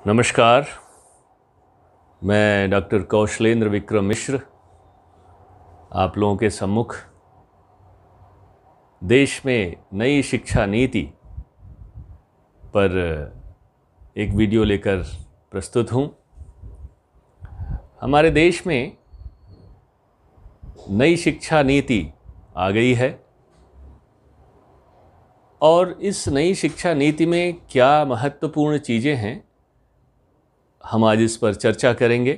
नमस्कार। मैं डॉक्टर कौशलेंद्र विक्रम मिश्र आप लोगों के सम्मुख देश में नई शिक्षा नीति पर एक वीडियो लेकर प्रस्तुत हूँ। हमारे देश में नई शिक्षा नीति आ गई है और इस नई शिक्षा नीति में क्या महत्वपूर्ण चीज़ें हैं, हम आज इस पर चर्चा करेंगे।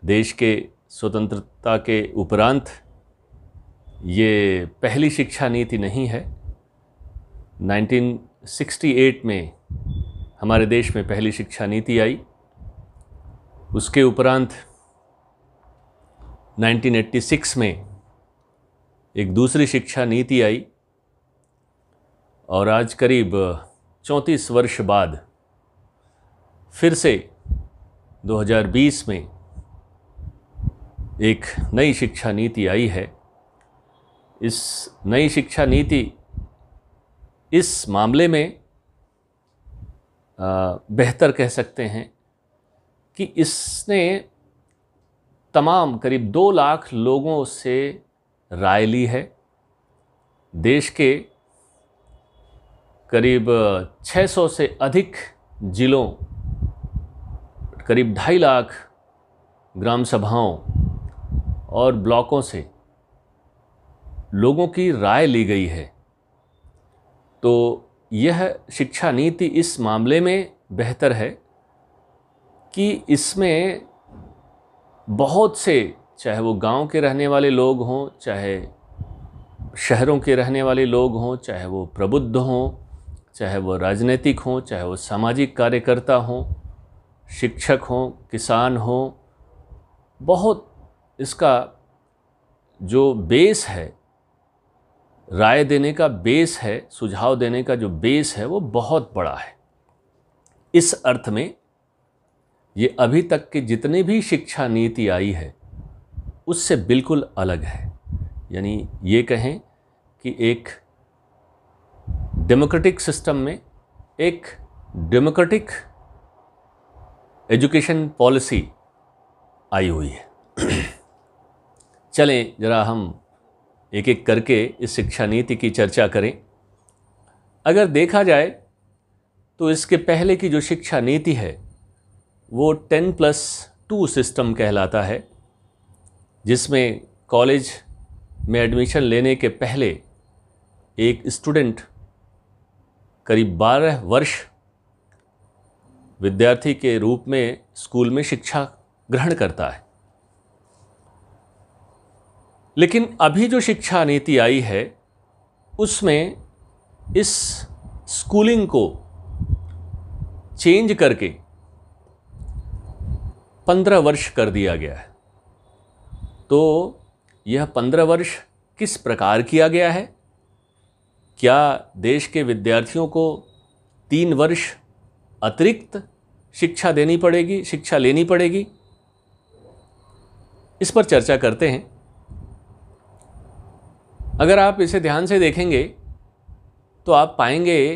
देश के स्वतंत्रता के उपरांत ये पहली शिक्षा नीति नहीं है। 1968 में हमारे देश में पहली शिक्षा नीति आई। उसके उपरांत 1986 में एक दूसरी शिक्षा नीति आई और आज करीब 34 वर्ष बाद फिर से 2020 में एक नई शिक्षा नीति आई है। इस नई शिक्षा नीति इस मामले में बेहतर कह सकते हैं कि इसने तमाम करीब 2 लाख लोगों से राय ली है। देश के करीब 600 से अधिक जिलों, करीब 2.5 लाख ग्राम सभाओं और ब्लॉकों से लोगों की राय ली गई है। तो यह शिक्षा नीति इस मामले में बेहतर है कि इसमें बहुत से, चाहे वो गांव के रहने वाले लोग हों, चाहे शहरों के रहने वाले लोग हों, चाहे वो प्रबुद्ध हों, चाहे वो राजनीतिक हों, चाहे वो सामाजिक कार्यकर्ता हों, शिक्षक हों, किसान हों, बहुत इसका जो बेस है, राय देने का बेस है, सुझाव देने का जो बेस है, वो बहुत बड़ा है। इस अर्थ में ये अभी तक की जितनी भी शिक्षा नीति आई है उससे बिल्कुल अलग है। यानी ये कहें कि एक डेमोक्रेटिक सिस्टम में एक डेमोक्रेटिक एजुकेशन पॉलिसी आई हुई है। चलें जरा हम एक एक करके इस शिक्षा नीति की चर्चा करें। अगर देखा जाए तो इसके पहले की जो शिक्षा नीति है वो 10+2 सिस्टम कहलाता है, जिसमें कॉलेज में एडमिशन लेने के पहले एक स्टूडेंट करीब 12 वर्ष विद्यार्थी के रूप में स्कूल में शिक्षा ग्रहण करता है। लेकिन अभी जो शिक्षा नीति आई है उसमें इस स्कूलिंग को चेंज करके 15 वर्ष कर दिया गया है। तो यह 15 वर्ष किस प्रकार किया गया है? क्या देश के विद्यार्थियों को 3 वर्ष अतिरिक्त शिक्षा लेनी पड़ेगी? इस पर चर्चा करते हैं। अगर आप इसे ध्यान से देखेंगे तो आप पाएंगे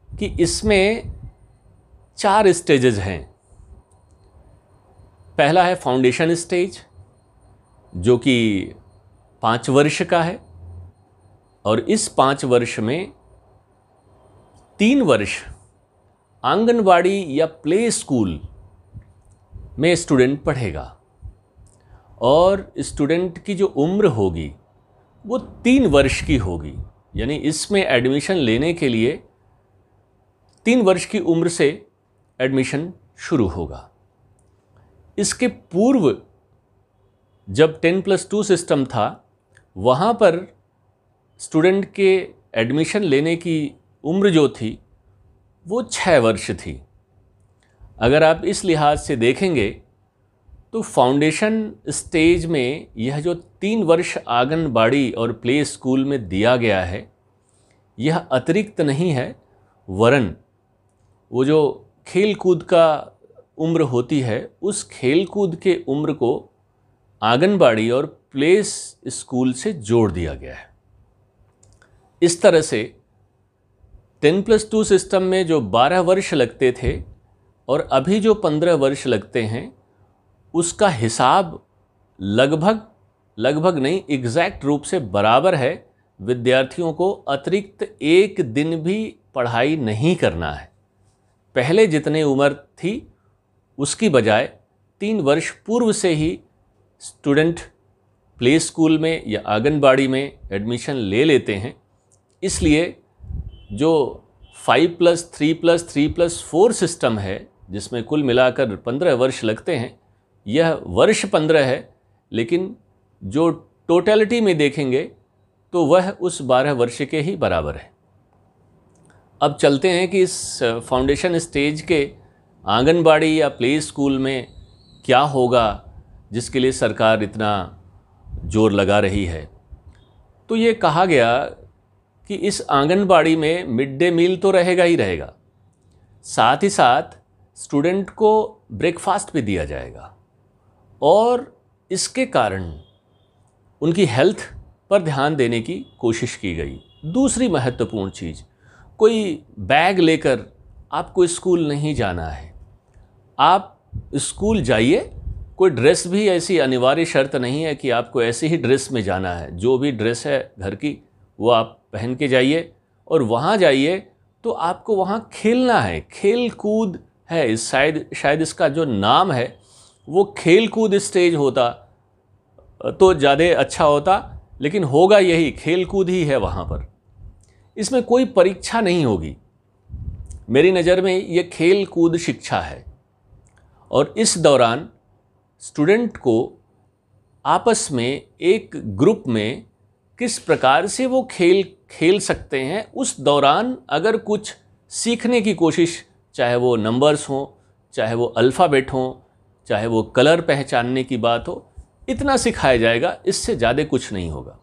कि इसमें 4 स्टेजेस हैं। पहला है फाउंडेशन स्टेज, जो कि 5 वर्ष का है, और इस 5 वर्ष में 3 वर्ष आंगनवाड़ी या प्ले स्कूल में स्टूडेंट पढ़ेगा और स्टूडेंट की जो उम्र होगी वो 3 वर्ष की होगी। यानी इसमें एडमिशन लेने के लिए 3 वर्ष की उम्र से एडमिशन शुरू होगा। इसके पूर्व जब 10+2 सिस्टम था, वहाँ पर स्टूडेंट के एडमिशन लेने की उम्र जो थी वो 6 वर्ष थी। अगर आप इस लिहाज से देखेंगे तो फाउंडेशन स्टेज में यह जो 3 वर्ष आंगनबाड़ी और प्ले स्कूल में दिया गया है, यह अतिरिक्त नहीं है, वरन वो जो खेल कूद का उम्र होती है, उस खेल कूद के उम्र को आंगनबाड़ी और प्ले स्कूल से जोड़ दिया गया है। इस तरह से 10+2 सिस्टम में जो 12 वर्ष लगते थे और अभी जो 15 वर्ष लगते हैं, उसका हिसाब लगभग नहीं, एग्जैक्ट रूप से बराबर है। विद्यार्थियों को अतिरिक्त एक दिन भी पढ़ाई नहीं करना है। पहले जितने उम्र थी उसकी बजाय 3 वर्ष पूर्व से ही स्टूडेंट प्ले स्कूल में या आंगनबाड़ी में एडमिशन ले लेते हैं। इसलिए जो 5+3+3+4 सिस्टम है, जिसमें कुल मिलाकर 15 वर्ष लगते हैं, यह वर्ष 15 है, लेकिन जो टोटलिटी में देखेंगे तो वह उस 12 वर्ष के ही बराबर है। अब चलते हैं कि इस फाउंडेशन स्टेज के आंगनबाड़ी या प्ले स्कूल में क्या होगा, जिसके लिए सरकार इतना जोर लगा रही है। तो ये कहा गया कि इस आंगनबाड़ी में मिड डे मील तो रहेगा ही रहेगा, साथ ही साथ स्टूडेंट को ब्रेकफास्ट भी दिया जाएगा और इसके कारण उनकी हेल्थ पर ध्यान देने की कोशिश की गई। दूसरी महत्वपूर्ण चीज़, कोई बैग लेकर आपको स्कूल नहीं जाना है। आप स्कूल जाइए, कोई ड्रेस भी ऐसी अनिवार्य शर्त नहीं है कि आपको ऐसे ही ड्रेस में जाना है। जो भी ड्रेस है घर की वो आप पहन के जाइए और वहाँ जाइए तो आपको वहाँ खेलना है, खेल कूद है। शायद इसका जो नाम है वो खेल कूद स्टेज होता तो ज़्यादा अच्छा होता, लेकिन होगा यही, खेल कूद ही है वहाँ पर। इसमें कोई परीक्षा नहीं होगी। मेरी नज़र में ये खेल कूद शिक्षा है और इस दौरान स्टूडेंट को आपस में एक ग्रुप में किस प्रकार से वो खेल सकते हैं, उस दौरान अगर कुछ सीखने की कोशिश, चाहे वो नंबर्स हों, चाहे वो अल्फ़ाबेट हों, चाहे वो कलर पहचानने की बात हो, इतना सिखाया जाएगा, इससे ज़्यादा कुछ नहीं होगा।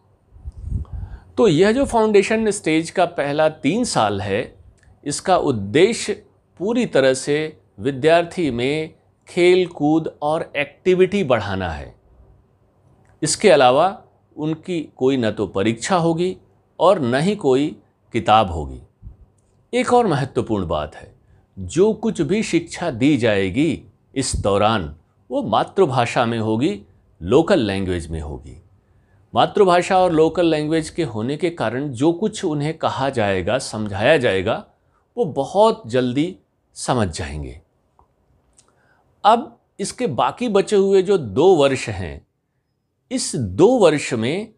तो यह जो फाउंडेशन स्टेज का पहला 3 साल है, इसका उद्देश्य पूरी तरह से विद्यार्थी में खेल कूद और एक्टिविटी बढ़ाना है। इसके अलावा उनकी कोई न तो परीक्षा होगी और न ही कोई किताब होगी। एक और महत्वपूर्ण बात है, जो कुछ भी शिक्षा दी जाएगी इस दौरान वो मातृभाषा में होगी, लोकल लैंग्वेज में होगी। मातृभाषा और लोकल लैंग्वेज के होने के कारण जो कुछ उन्हें कहा जाएगा, समझाया जाएगा, वो बहुत जल्दी समझ जाएंगे। अब इसके बाकी बचे हुए जो 2 वर्ष हैं, इस 2 वर्ष में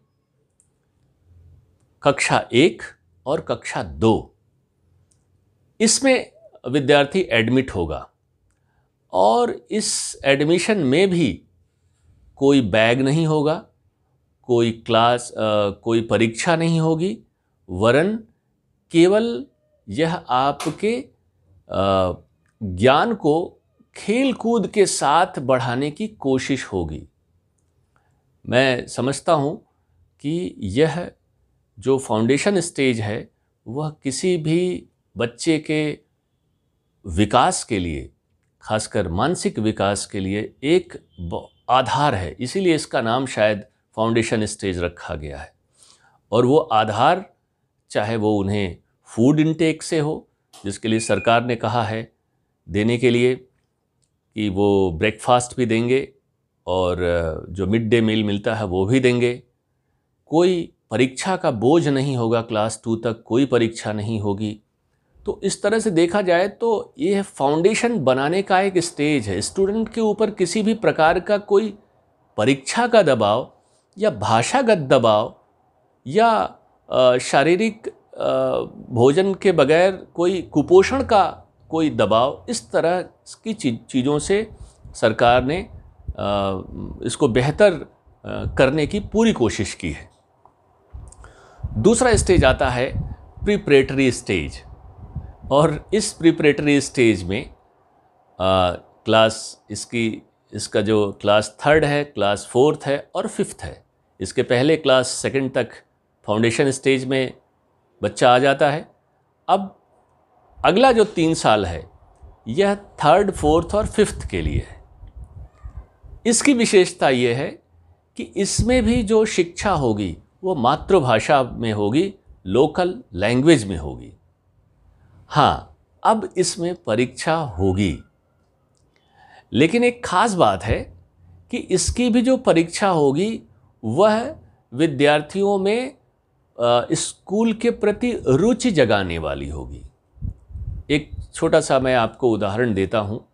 कक्षा 1 और कक्षा 2, इसमें विद्यार्थी एडमिट होगा और इस एडमिशन में भी कोई बैग नहीं होगा, कोई परीक्षा नहीं होगी, वरन केवल यह आपके ज्ञान को खेल कूद के साथ बढ़ाने की कोशिश होगी। मैं समझता हूँ कि यह जो फाउंडेशन स्टेज है वह किसी भी बच्चे के विकास के लिए, खासकर मानसिक विकास के लिए एक आधार है। इसीलिए इसका नाम शायद फाउंडेशन स्टेज रखा गया है। और वो आधार, चाहे वो उन्हें फूड इनटेक से हो, जिसके लिए सरकार ने कहा है देने के लिए कि वो ब्रेकफास्ट भी देंगे और जो मिड डे मील मिलता है वो भी देंगे। कोई परीक्षा का बोझ नहीं होगा, क्लास 2 तक कोई परीक्षा नहीं होगी। तो इस तरह से देखा जाए तो ये फाउंडेशन बनाने का एक स्टेज है। स्टूडेंट के ऊपर किसी भी प्रकार का कोई परीक्षा का दबाव या भाषागत दबाव या शारीरिक भोजन के बगैर कोई कुपोषण का कोई दबाव, इस तरह की चीज़ों से सरकार ने इसको बेहतर करने की पूरी कोशिश की है। दूसरा स्टेज आता है प्रीपरेटरी स्टेज, और इस प्रीपरेटरी स्टेज में इसका जो क्लास 3rd है, क्लास 4th है और 5th है। इसके पहले क्लास 2nd तक फाउंडेशन स्टेज में बच्चा आ जाता है। अब अगला जो 3 साल है यह 3rd, 4th और 5th के लिए है। इसकी विशेषता यह है कि इसमें भी जो शिक्षा होगी वो मातृभाषा में होगी, लोकल लैंग्वेज में होगी। हाँ, अब इसमें परीक्षा होगी, लेकिन एक खास बात है कि इसकी भी जो परीक्षा होगी वह विद्यार्थियों में स्कूल के प्रति रुचि जगाने वाली होगी। एक छोटा सा मैं आपको उदाहरण देता हूँ।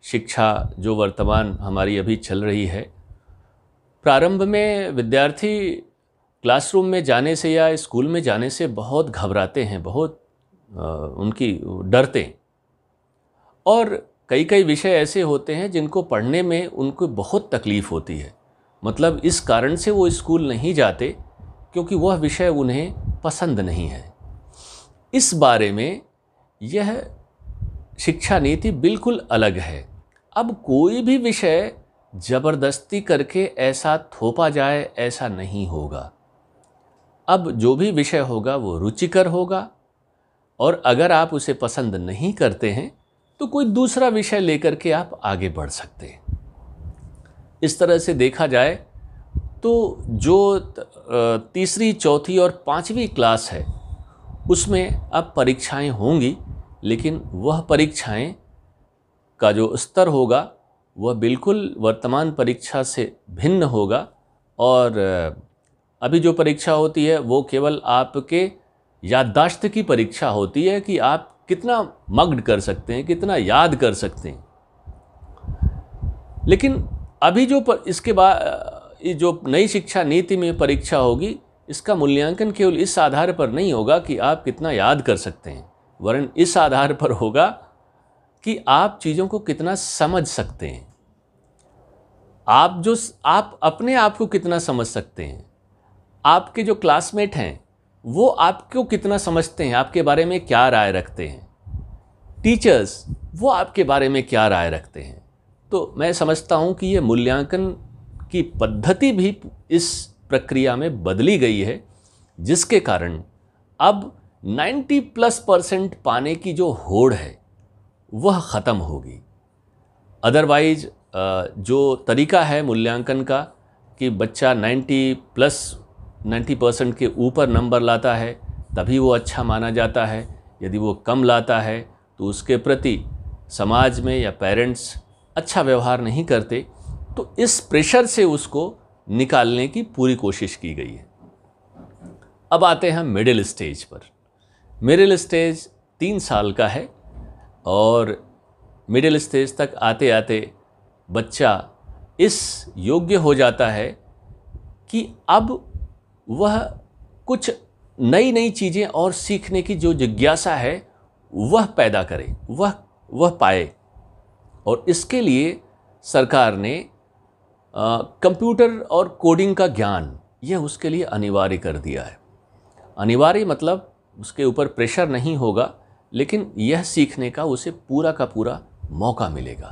शिक्षा जो वर्तमान हमारी अभी चल रही है, प्रारंभ में विद्यार्थी क्लासरूम में जाने से या स्कूल में जाने से बहुत घबराते हैं, बहुत उनकी डरते हैं, और कई कई विषय ऐसे होते हैं जिनको पढ़ने में उनको बहुत तकलीफ़ होती है। मतलब इस कारण से वो स्कूल नहीं जाते क्योंकि वह विषय उन्हें पसंद नहीं है। इस बारे में यह शिक्षा नीति बिल्कुल अलग है। अब कोई भी विषय ज़बरदस्ती करके ऐसा थोपा जाए, ऐसा नहीं होगा। अब जो भी विषय होगा वो रुचिकर होगा, और अगर आप उसे पसंद नहीं करते हैं तो कोई दूसरा विषय लेकर के आप आगे बढ़ सकते हैं। इस तरह से देखा जाए तो जो तीसरी, चौथी और पांचवी क्लास है उसमें अब परीक्षाएं होंगी, लेकिन वह परीक्षाएं का जो स्तर होगा वह बिल्कुल वर्तमान परीक्षा से भिन्न होगा। और अभी जो परीक्षा होती है वो केवल आपके याददाश्त की परीक्षा होती है कि आप कितना मग्न कर सकते हैं, कितना याद कर सकते हैं। लेकिन अभी जो इसके बाद जो नई शिक्षा नीति में परीक्षा होगी, इसका मूल्यांकन केवल इस आधार पर नहीं होगा कि आप कितना याद कर सकते हैं, वरन इस आधार पर होगा कि आप चीज़ों को कितना समझ सकते हैं। आप अपने आप को कितना समझ सकते हैं, आपके जो क्लासमेट हैं वो आपको कितना समझते हैं, आपके बारे में क्या राय रखते हैं, टीचर्स वो आपके बारे में क्या राय रखते हैं। तो मैं समझता हूँ कि ये मूल्यांकन की पद्धति भी इस प्रक्रिया में बदली गई है, जिसके कारण अब 90+% पाने की जो होड़ है वह ख़त्म होगी। अदरवाइज जो तरीका है मूल्यांकन का कि बच्चा 90% के ऊपर नंबर लाता है तभी वो अच्छा माना जाता है, यदि वो कम लाता है तो उसके प्रति समाज में या पेरेंट्स अच्छा व्यवहार नहीं करते। तो इस प्रेशर से उसको निकालने की पूरी कोशिश की गई है। अब आते हैं मिडिल स्टेज पर। मिडिल स्टेज 3 साल का है, और मिडिल स्टेज तक आते आते बच्चा इस योग्य हो जाता है कि अब वह कुछ नई नई चीज़ें और सीखने की जो जिज्ञासा है वह पैदा करे, वह पाए। और इसके लिए सरकार ने कंप्यूटर और कोडिंग का ज्ञान यह उसके लिए अनिवार्य कर दिया है। अनिवार्य मतलब उसके ऊपर प्रेशर नहीं होगा, लेकिन यह सीखने का उसे पूरा का पूरा मौका मिलेगा।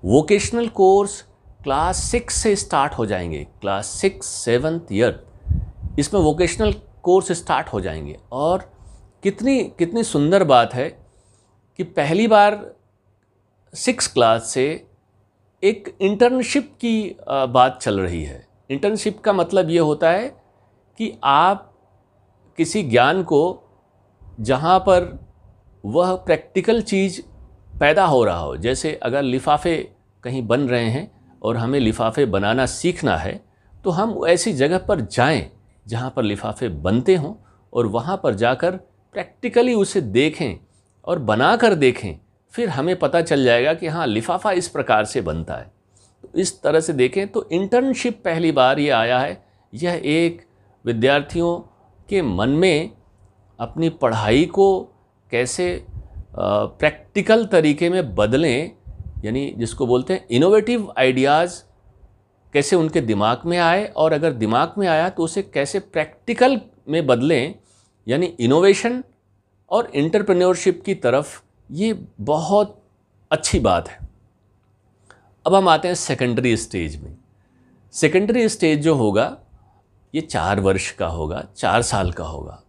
वोकेशनल कोर्स क्लास 6 से स्टार्ट हो जाएंगे, क्लास 6, 7th ईयर इसमें वोकेशनल कोर्स स्टार्ट हो जाएंगे। और कितनी सुंदर बात है कि पहली बार 6 क्लास से एक इंटर्नशिप की बात चल रही है। इंटर्नशिप का मतलब ये होता है कि आप किसी ज्ञान को जहाँ पर वह प्रैक्टिकल चीज़ पैदा हो रहा हो, जैसे अगर लिफाफे कहीं बन रहे हैं और हमें लिफाफे बनाना सीखना है, तो हम ऐसी जगह पर जाएं जहाँ पर लिफाफे बनते हों और वहाँ पर जाकर प्रैक्टिकली उसे देखें और बना कर देखें, फिर हमें पता चल जाएगा कि हाँ, लिफाफा इस प्रकार से बनता है। तो इस तरह से देखें तो इंटर्नशिप पहली बार ये आया है। यह एक विद्यार्थियों के मन में अपनी पढ़ाई को कैसे प्रैक्टिकल तरीके में बदलें, यानी जिसको बोलते हैं इनोवेटिव आइडियाज़ कैसे उनके दिमाग में आए, और अगर दिमाग में आया तो उसे कैसे प्रैक्टिकल में बदलें, यानी इनोवेशन और एंटरप्रेन्योरशिप की तरफ। ये बहुत अच्छी बात है। अब हम आते हैं सेकेंडरी स्टेज में। सेकेंडरी स्टेज जो होगा ये 4 वर्ष का होगा, 4 साल का होगा,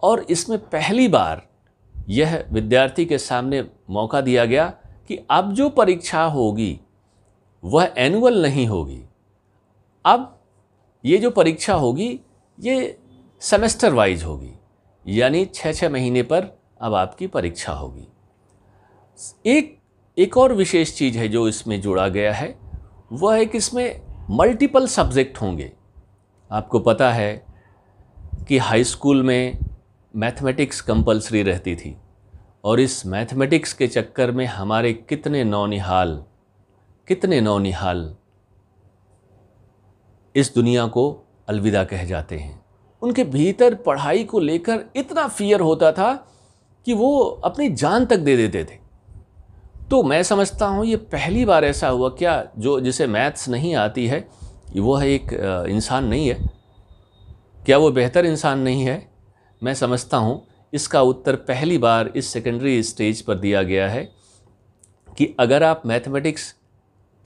और इसमें पहली बार यह विद्यार्थी के सामने मौका दिया गया कि अब जो परीक्षा होगी वह एनुअल नहीं होगी। अब ये जो परीक्षा होगी ये सेमेस्टर वाइज होगी, यानी 6-6 महीने पर अब आपकी परीक्षा होगी। एक और विशेष चीज़ है जो इसमें जोड़ा गया है, वह है कि इसमें मल्टीपल सब्जेक्ट होंगे। आपको पता है कि हाई स्कूल में मैथमेटिक्स कंपलसरी रहती थी, और इस मैथमेटिक्स के चक्कर में हमारे कितने नौनिहाल इस दुनिया को अलविदा कह जाते हैं। उनके भीतर पढ़ाई को लेकर इतना फियर होता था कि वो अपनी जान तक दे देते थे। तो मैं समझता हूँ ये पहली बार ऐसा हुआ क्या, जो जिसे मैथ्स नहीं आती है वो है एक इंसान नहीं है, क्या वो बेहतर इंसान नहीं है? मैं समझता हूँ इसका उत्तर पहली बार इस सेकेंडरी स्टेज पर दिया गया है कि अगर आप मैथमेटिक्स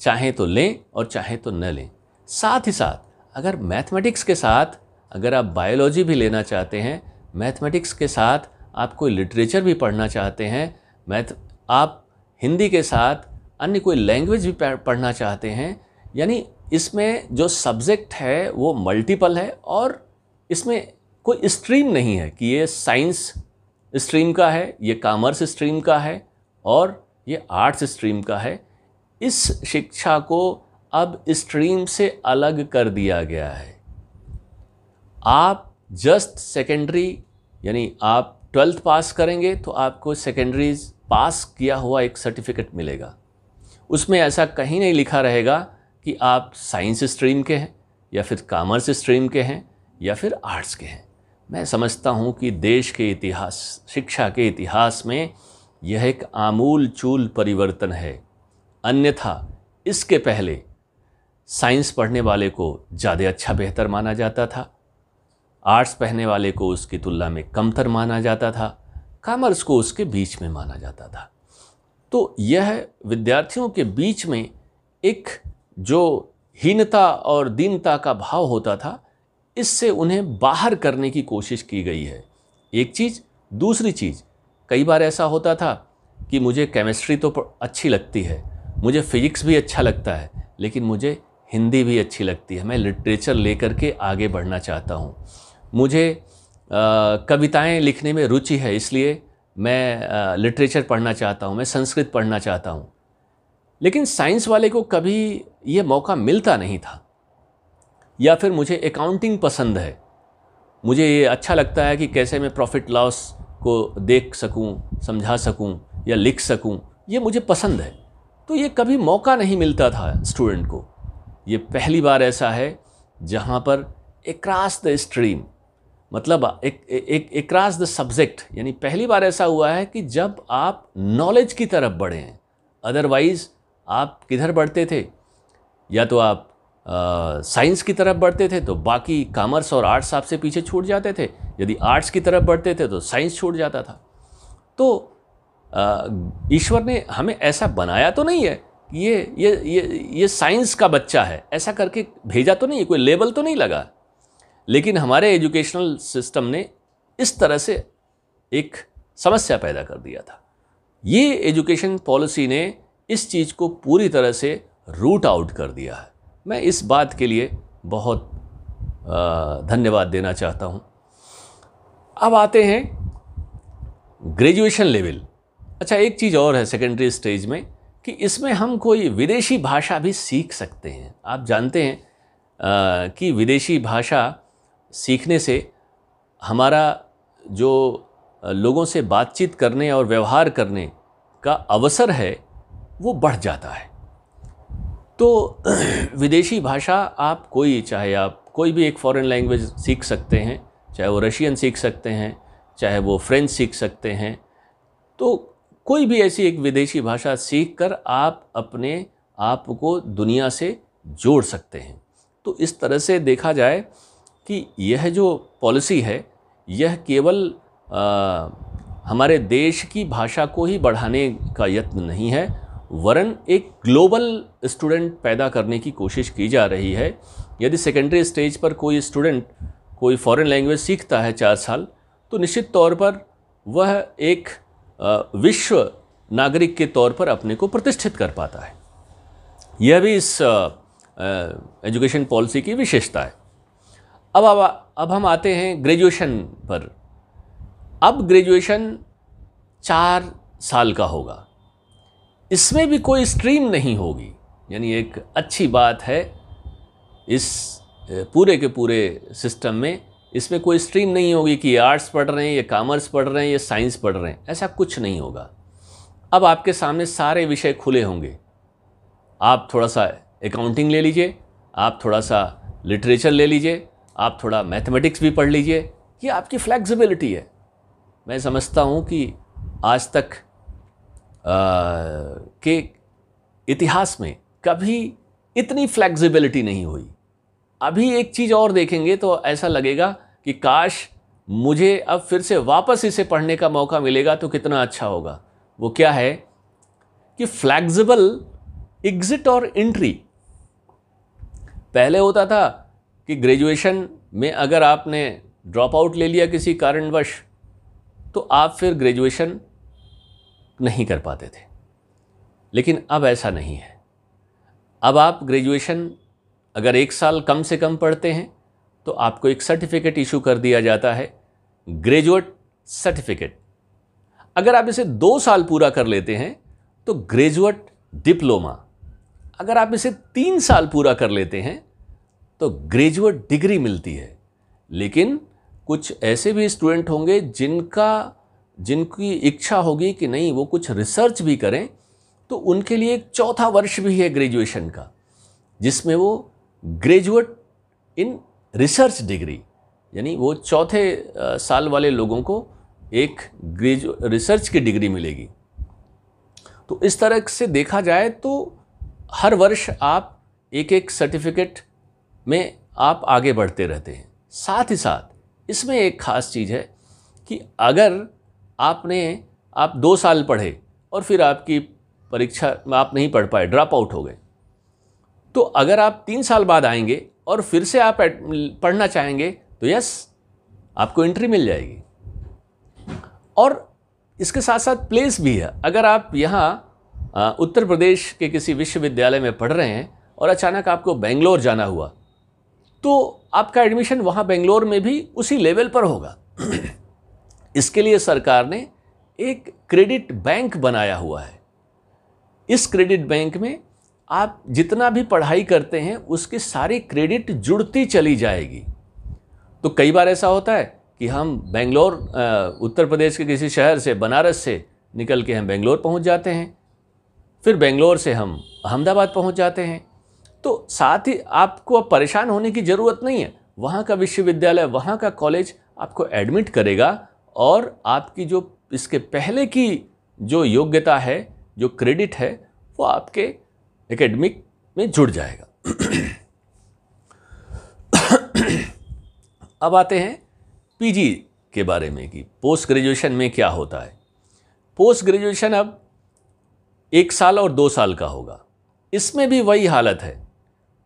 चाहें तो लें और चाहें तो न लें। साथ ही साथ अगर मैथमेटिक्स के साथ अगर आप बायोलॉजी भी लेना चाहते हैं, मैथमेटिक्स के साथ आप कोई लिटरेचर भी पढ़ना चाहते हैं, आप हिंदी के साथ अन्य कोई लैंग्वेज भी पढ़ना चाहते हैं, यानी इसमें जो सब्जेक्ट है वो मल्टीपल है, और इसमें कोई स्ट्रीम नहीं है कि ये साइंस स्ट्रीम का है, ये कॉमर्स स्ट्रीम का है और ये आर्ट्स स्ट्रीम का है। इस शिक्षा को अब स्ट्रीम से अलग कर दिया गया है। आप जस्ट सेकेंडरी, यानी आप 12th पास करेंगे तो आपको सेकेंडरी पास किया हुआ एक सर्टिफिकेट मिलेगा। उसमें ऐसा कहीं नहीं लिखा रहेगा कि आप साइंस स्ट्रीम के हैं या फिर कॉमर्स स्ट्रीम के हैं या फिर आर्ट्स के हैं। मैं समझता हूँ कि देश के इतिहास, शिक्षा के इतिहास में यह एक आमूल चूल परिवर्तन है। अन्यथा इसके पहले साइंस पढ़ने वाले को ज़्यादा अच्छा बेहतर माना जाता था, आर्ट्स पढ़ने वाले को उसकी तुलना में कमतर माना जाता था, कॉमर्स को उसके बीच में माना जाता था। तो यह विद्यार्थियों के बीच में एक जो हीनता और दीनता का भाव होता था, इससे उन्हें बाहर करने की कोशिश की गई है। एक चीज़। दूसरी चीज़, कई बार ऐसा होता था कि मुझे केमिस्ट्री तो अच्छी लगती है, मुझे फिजिक्स भी अच्छा लगता है, लेकिन मुझे हिंदी भी अच्छी लगती है, मैं लिटरेचर लेकर के आगे बढ़ना चाहता हूँ, मुझे कविताएं लिखने में रुचि है, इसलिए मैं लिटरेचर पढ़ना चाहता हूँ, मैं संस्कृत पढ़ना चाहता हूँ। लेकिन साइंस वाले को कभी ये मौका मिलता नहीं था। या फिर मुझे अकाउंटिंग पसंद है, मुझे ये अच्छा लगता है कि कैसे मैं प्रॉफिट लॉस को देख सकूं, समझा सकूं या लिख सकूं, ये मुझे पसंद है। तो ये कभी मौका नहीं मिलता था स्टूडेंट को। ये पहली बार ऐसा है जहाँ पर अक्रॉस द स्ट्रीम, मतलब अक्रॉस द सब्जेक्ट, यानी पहली बार ऐसा हुआ है कि जब आप नॉलेज की तरफ बढ़े हैं। अदरवाइज़ आप किधर बढ़ते थे? या तो आप साइंस की तरफ बढ़ते थे तो बाकी कॉमर्स और आर्ट्स आपसे पीछे छूट जाते थे, यदि आर्ट्स की तरफ बढ़ते थे तो साइंस छूट जाता था। तो ईश्वर ने हमें ऐसा बनाया तो नहीं है कि ये साइंस का बच्चा है, ऐसा करके भेजा तो नहीं, कोई लेबल तो नहीं लगा। लेकिन हमारे एजुकेशनल सिस्टम ने इस तरह से एक समस्या पैदा कर दिया था। ये एजुकेशन पॉलिसी ने इस चीज़ को पूरी तरह से रूट आउट कर दिया है। मैं इस बात के लिए बहुत धन्यवाद देना चाहता हूँ। अब आते हैं ग्रेजुएशन लेवल। अच्छा, एक चीज़ और है सेकेंडरी स्टेज में कि इसमें हम कोई विदेशी भाषा भी सीख सकते हैं। आप जानते हैं कि विदेशी भाषा सीखने से हमारा जो लोगों से बातचीत करने और व्यवहार करने का अवसर है वो बढ़ जाता है। तो विदेशी भाषा आप चाहे आप कोई भी एक फॉरेन लैंग्वेज सीख सकते हैं, चाहे वो रशियन सीख सकते हैं, चाहे वो फ्रेंच सीख सकते हैं। तो कोई भी ऐसी एक विदेशी भाषा सीख कर आप अपने आप को दुनिया से जोड़ सकते हैं। तो इस तरह से देखा जाए कि यह जो पॉलिसी है यह केवल हमारे देश की भाषा को ही बढ़ाने का यत्न नहीं है, वरन एक ग्लोबल स्टूडेंट पैदा करने की कोशिश की जा रही है। यदि सेकेंडरी स्टेज पर कोई स्टूडेंट कोई फॉरेन लैंग्वेज सीखता है 4 साल, तो निश्चित तौर पर वह एक विश्व नागरिक के तौर पर अपने को प्रतिष्ठित कर पाता है। यह भी इस एजुकेशन पॉलिसी की विशेषता है। अब हम आते हैं ग्रेजुएशन पर। अब ग्रेजुएशन 4 साल का होगा। इसमें भी कोई स्ट्रीम नहीं होगी, यानी एक अच्छी बात है इस पूरे के पूरे सिस्टम में। इसमें कोई स्ट्रीम नहीं होगी कि ये आर्ट्स पढ़ रहे हैं, ये कॉमर्स पढ़ रहे हैं, ये साइंस पढ़ रहे हैं, ऐसा कुछ नहीं होगा। अब आपके सामने सारे विषय खुले होंगे। आप थोड़ा सा अकाउंटिंग ले लीजिए, आप थोड़ा सा लिटरेचर ले लीजिए, आप थोड़ा मैथमेटिक्स भी पढ़ लीजिए। ये आपकी फ्लेक्सिबिलिटी है। मैं समझता हूँ कि आज तक के इतिहास में कभी इतनी फ्लेक्सिबिलिटी नहीं हुई। अभी एक चीज़ और देखेंगे तो ऐसा लगेगा कि काश मुझे अब फिर से वापस इसे पढ़ने का मौका मिलेगा तो कितना अच्छा होगा। वो क्या है कि फ्लेक्सिबल एग्जिट और एंट्री। पहले होता था कि ग्रेजुएशन में अगर आपने ड्रॉप आउट ले लिया किसी कारणवश तो आप फिर ग्रेजुएशन नहीं कर पाते थे, लेकिन अब ऐसा नहीं है। अब आप ग्रेजुएशन अगर 1 साल कम से कम पढ़ते हैं तो आपको एक सर्टिफिकेट इशू कर दिया जाता है, ग्रेजुएट सर्टिफिकेट। अगर आप इसे 2 साल पूरा कर लेते हैं तो ग्रेजुएट डिप्लोमा। अगर आप इसे 3 साल पूरा कर लेते हैं तो ग्रेजुएट डिग्री मिलती है। लेकिन कुछ ऐसे भी स्टूडेंट होंगे जिनकी इच्छा होगी कि नहीं वो कुछ रिसर्च भी करें, तो उनके लिए एक 4था वर्ष भी है ग्रेजुएशन का, जिसमें वो ग्रेजुएट इन रिसर्च डिग्री, यानी वो 4थे साल वाले लोगों को एक रिसर्च की डिग्री मिलेगी। तो इस तरह से देखा जाए तो हर वर्ष आप एक सर्टिफिकेट में आप आगे बढ़ते रहते हैं। साथ ही साथ इसमें एक ख़ास चीज़ है कि अगर आप 2 साल पढ़े और फिर आपकी परीक्षा में आप नहीं पढ़ पाए, ड्रॉप आउट हो गए, तो अगर आप 3 साल बाद आएंगे और फिर से आप पढ़ना चाहेंगे तो यस, आपको एंट्री मिल जाएगी। और इसके साथ साथ प्लेस भी है। अगर आप यहाँ उत्तर प्रदेश के किसी विश्वविद्यालय में पढ़ रहे हैं और अचानक आपको बेंगलोर जाना हुआ, तो आपका एडमिशन वहाँ बेंगलोर में भी उसी लेवल पर होगा। इसके लिए सरकार ने एक क्रेडिट बैंक बनाया हुआ है। इस क्रेडिट बैंक में आप जितना भी पढ़ाई करते हैं उसकी सारी क्रेडिट जुड़ती चली जाएगी। तो कई बार ऐसा होता है कि हम बेंगलोर, उत्तर प्रदेश के किसी शहर से, बनारस से निकल के हम बेंगलोर पहुंच जाते हैं, फिर बेंगलोर से हम अहमदाबाद पहुंच जाते हैं। तो साथ ही आपको अब परेशान होने की ज़रूरत नहीं है। वहाँ का विश्वविद्यालय, वहाँ का कॉलेज आपको एडमिट करेगा और आपकी जो इसके पहले की जो योग्यता है, जो क्रेडिट है, वो आपके एकेडमिक में जुड़ जाएगा। अब आते हैं पीजी के बारे में कि पोस्ट ग्रेजुएशन में क्या होता है। पोस्ट ग्रेजुएशन अब 1 साल और 2 साल का होगा। इसमें भी वही हालत है,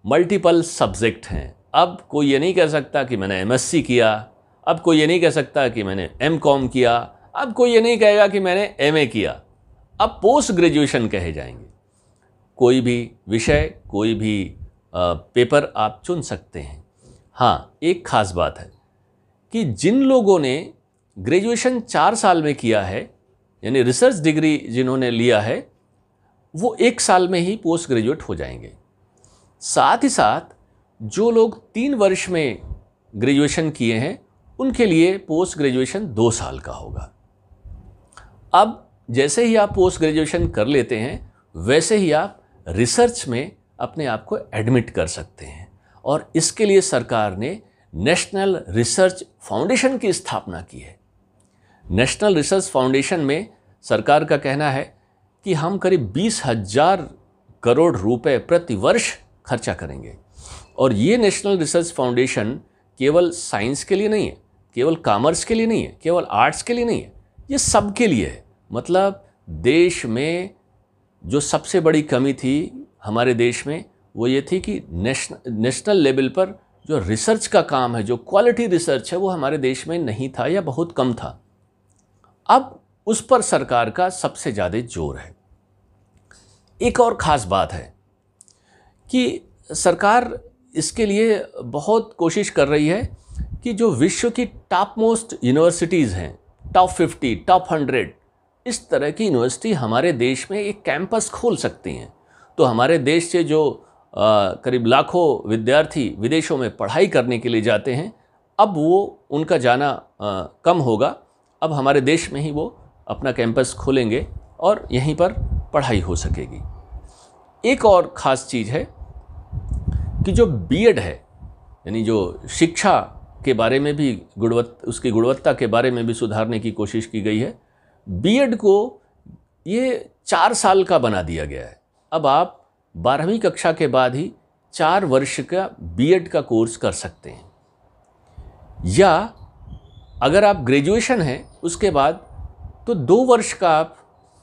मल्टीपल सब्जेक्ट हैं। अब कोई ये नहीं कह सकता कि मैंने एमएससी किया, अब कोई ये नहीं कह सकता कि मैंने एमकॉम किया, अब कोई ये नहीं कहेगा कि मैंने एमए किया। अब पोस्ट ग्रेजुएशन कहे जाएंगे। कोई भी विषय, कोई भी पेपर आप चुन सकते हैं। हाँ, एक ख़ास बात है कि जिन लोगों ने ग्रेजुएशन 4 साल में किया है, यानी रिसर्च डिग्री जिन्होंने लिया है, वो 1 साल में ही पोस्ट ग्रेजुएट हो जाएंगे। साथ ही साथ जो लोग 3 वर्ष में ग्रेजुएशन किए हैं उनके लिए पोस्ट ग्रेजुएशन 2 साल का होगा। अब जैसे ही आप पोस्ट ग्रेजुएशन कर लेते हैं वैसे ही आप रिसर्च में अपने आप को एडमिट कर सकते हैं। और इसके लिए सरकार ने नेशनल रिसर्च फाउंडेशन की स्थापना की है। नेशनल रिसर्च फाउंडेशन में सरकार का कहना है कि हम करीब 20,000 करोड़ रुपए प्रति वर्ष खर्चा करेंगे। और ये नेशनल रिसर्च फाउंडेशन केवल साइंस के लिए नहीं है, केवल कॉमर्स के लिए नहीं है, केवल आर्ट्स के लिए नहीं है, ये सब के लिए है। मतलब देश में जो सबसे बड़ी कमी थी हमारे देश में वो ये थी कि नेशनल लेवल पर जो रिसर्च का काम है, जो क्वालिटी रिसर्च है, वो हमारे देश में नहीं था या बहुत कम था। अब उस पर सरकार का सबसे ज़्यादा जोर है। एक और ख़ास बात है कि सरकार इसके लिए बहुत कोशिश कर रही है कि जो विश्व की टॉप मोस्ट यूनिवर्सिटीज़ हैं, टॉप 50, टॉप 100, इस तरह की यूनिवर्सिटी हमारे देश में एक कैंपस खोल सकती हैं। तो हमारे देश से जो करीब लाखों विद्यार्थी विदेशों में पढ़ाई करने के लिए जाते हैं, अब वो उनका जाना कम होगा। अब हमारे देश में ही वो अपना कैंपस खोलेंगे और यहीं पर पढ़ाई हो सकेगी। एक और ख़ास चीज़ है कि जो बीएड है, यानी जो शिक्षा के बारे में भी उसकी गुणवत्ता के बारे में भी सुधारने की कोशिश की गई है। बीएड को ये 4 साल का बना दिया गया है। अब आप 12वीं कक्षा के बाद ही 4 वर्ष का बीएड का कोर्स कर सकते हैं, या अगर आप ग्रेजुएशन हैं उसके बाद तो 2 वर्ष का आप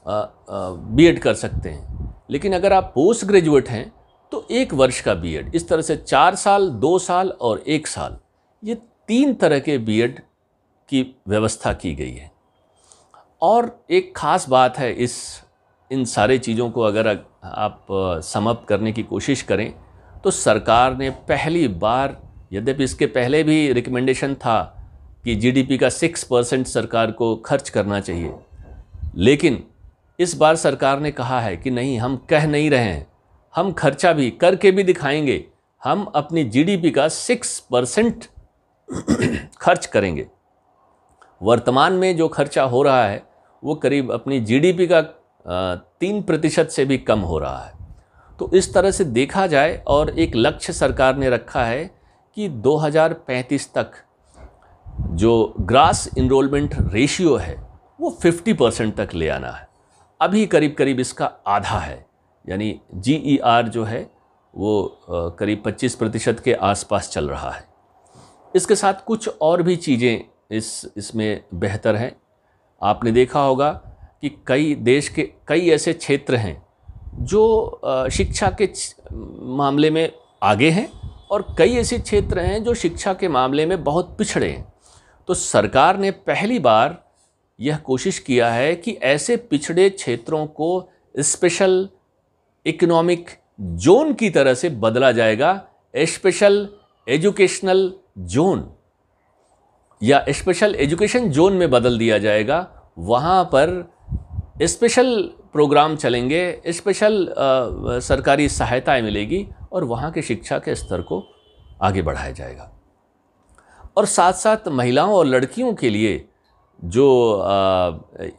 बीएड कर सकते हैं। लेकिन अगर आप पोस्ट ग्रेजुएट हैं तो 1 वर्ष का बीएड। इस तरह से 4 साल, 2 साल और 1 साल, ये 3 तरह के बीएड की व्यवस्था की गई है। और एक ख़ास बात है, इन सारे चीज़ों को अगर आप समअप करने की कोशिश करें तो सरकार ने पहली बार, यद्यपि इसके पहले भी रिकमेंडेशन था कि जीडीपी का 6% सरकार को खर्च करना चाहिए, लेकिन इस बार सरकार ने कहा है कि नहीं, हम कह नहीं रहे हैं, हम खर्चा भी करके भी दिखाएंगे। हम अपनी जीडीपी का 6% खर्च करेंगे। वर्तमान में जो खर्चा हो रहा है वो करीब अपनी जीडीपी का 3% से भी कम हो रहा है। तो इस तरह से देखा जाए, और एक लक्ष्य सरकार ने रखा है कि 2035 तक जो ग्रास इनरोलमेंट रेशियो है वो 50% तक ले आना है। अभी करीब करीब इसका आधा है, यानी GER जो है वो करीब 25% के आसपास चल रहा है। इसके साथ कुछ और भी चीज़ें इसमें बेहतर हैं। आपने देखा होगा कि देश के कई ऐसे क्षेत्र हैं जो शिक्षा के मामले में आगे हैं, और कई ऐसे क्षेत्र हैं जो शिक्षा के मामले में बहुत पिछड़े हैं। तो सरकार ने पहली बार यह कोशिश किया है कि ऐसे पिछड़े क्षेत्रों को स्पेशल इकोनॉमिक जोन की तरह से बदला जाएगा। स्पेशल एजुकेशनल जोन या स्पेशल एजुकेशन जोन में बदल दिया जाएगा। वहाँ पर स्पेशल प्रोग्राम चलेंगे, स्पेशल सरकारी सहायताएं मिलेगी और वहाँ के शिक्षा के स्तर को आगे बढ़ाया जाएगा। और साथ साथ महिलाओं और लड़कियों के लिए जो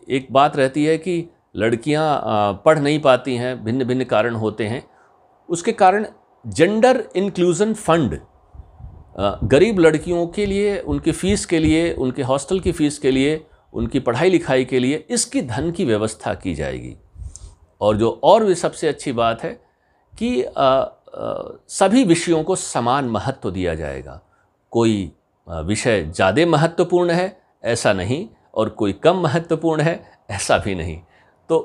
एक बात रहती है कि लड़कियाँ पढ़ नहीं पाती हैं, भिन्न भिन्न कारण होते हैं, उसके कारण जेंडर इंक्लूजन फंड गरीब लड़कियों के लिए, उनकी फ़ीस के लिए, उनके हॉस्टल की फ़ीस के लिए, उनकी पढ़ाई लिखाई के लिए इसकी धन की व्यवस्था की जाएगी। और जो और भी सबसे अच्छी बात है कि सभी विषयों को समान महत्व दिया जाएगा। कोई विषय ज़्यादा महत्वपूर्ण है ऐसा नहीं, और कोई कम महत्वपूर्ण है ऐसा भी नहीं। तो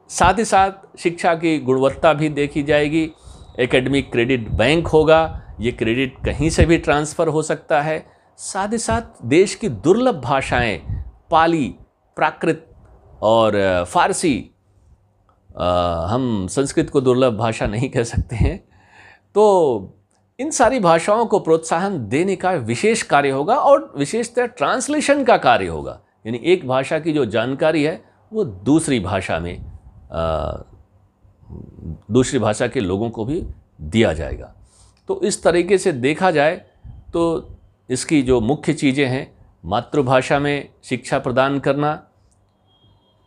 साथ ही साथ शिक्षा की गुणवत्ता भी देखी जाएगी। एकेडमिक क्रेडिट बैंक होगा, ये क्रेडिट कहीं से भी ट्रांसफ़र हो सकता है। साथ ही साथ देश की दुर्लभ भाषाएं, पाली, प्राकृत और फारसी, हम संस्कृत को दुर्लभ भाषा नहीं कह सकते हैं, तो इन सारी भाषाओं को प्रोत्साहन देने का विशेष कार्य होगा, और विशेषतः ट्रांसलेशन का कार्य होगा। यानी एक भाषा की जो जानकारी है वो दूसरी भाषा में दूसरी भाषा के लोगों को भी दिया जाएगा। तो इस तरीके से देखा जाए तो इसकी जो मुख्य चीज़ें हैं, मातृभाषा में शिक्षा प्रदान करना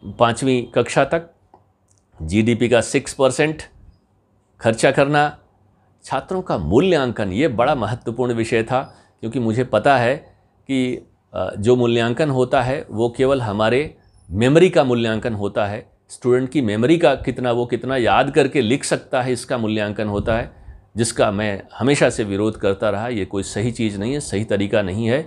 5वीं कक्षा तक, जीडीपी का 6% खर्चा करना, छात्रों का मूल्यांकन, ये बड़ा महत्वपूर्ण विषय था, क्योंकि मुझे पता है कि जो मूल्यांकन होता है वो केवल हमारे मेमोरी का मूल्यांकन होता है। स्टूडेंट की मेमोरी का वो कितना याद करके लिख सकता है, इसका मूल्यांकन होता है, जिसका मैं हमेशा से विरोध करता रहा। ये कोई सही चीज़ नहीं है, सही तरीका नहीं है।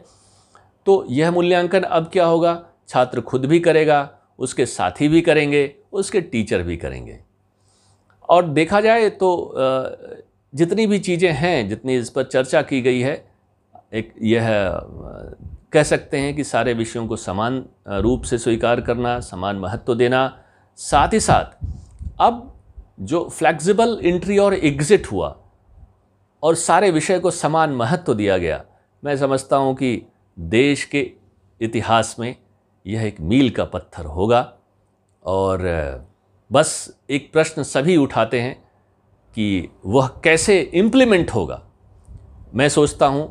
तो यह मूल्यांकन अब क्या होगा, छात्र खुद भी करेगा, उसके साथी भी करेंगे, उसके टीचर भी करेंगे। और देखा जाए तो जितनी भी चीज़ें हैं, जितनी इस पर चर्चा की गई है, एक यह कह सकते हैं कि सारे विषयों को समान रूप से स्वीकार करना, समान महत्व देना। साथ ही साथ अब जो फ्लेक्सिबल एंट्री और एग्ज़िट हुआ और सारे विषय को समान महत्व दिया गया, मैं समझता हूँ कि देश के इतिहास में यह एक मील का पत्थर होगा। और बस एक प्रश्न सभी उठाते हैं कि वह कैसे इम्प्लीमेंट होगा। मैं सोचता हूँ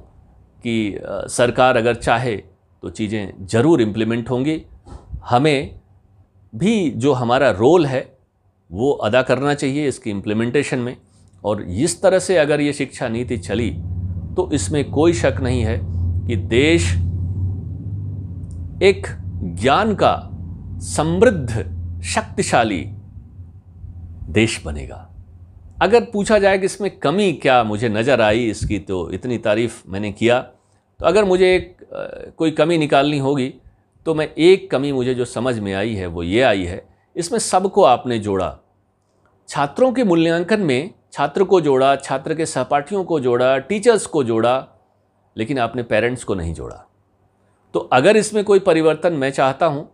कि सरकार अगर चाहे तो चीज़ें ज़रूर इम्प्लीमेंट होंगी। हमें भी जो हमारा रोल है वो अदा करना चाहिए इसकी इम्प्लीमेंटेशन में। और इस तरह से अगर ये शिक्षा नीति चली तो इसमें कोई शक नहीं है कि देश एक ज्ञान का समृद्ध शक्तिशाली देश बनेगा। अगर पूछा जाए कि इसमें कमी क्या मुझे नज़र आई इसकी, तो इतनी तारीफ मैंने किया, तो अगर मुझे कोई कमी निकालनी होगी तो मैं एक कमी मुझे जो समझ में आई है वो ये आई है, इसमें सबको आपने जोड़ा। छात्रों के मूल्यांकन में छात्र को जोड़ा, छात्र के सहपाठियों को जोड़ा, टीचर्स को जोड़ा, लेकिन आपने पेरेंट्स को नहीं जोड़ा। तो अगर इसमें कोई परिवर्तन मैं चाहता हूँ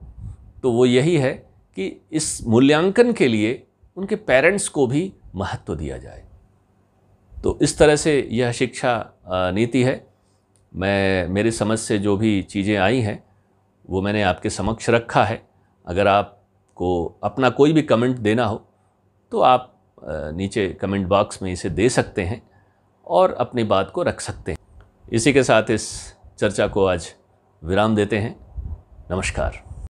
तो वो यही है कि इस मूल्यांकन के लिए उनके पेरेंट्स को भी महत्व दिया जाए। तो इस तरह से यह शिक्षा नीति है। मेरी समझ से जो भी चीज़ें आई हैं वो मैंने आपके समक्ष रखा है। अगर आपको अपना कोई भी कमेंट देना हो तो आप नीचे कमेंट बॉक्स में इसे दे सकते हैं और अपनी बात को रख सकते हैं। इसी के साथ इस चर्चा को आज विराम देते हैं। नमस्कार।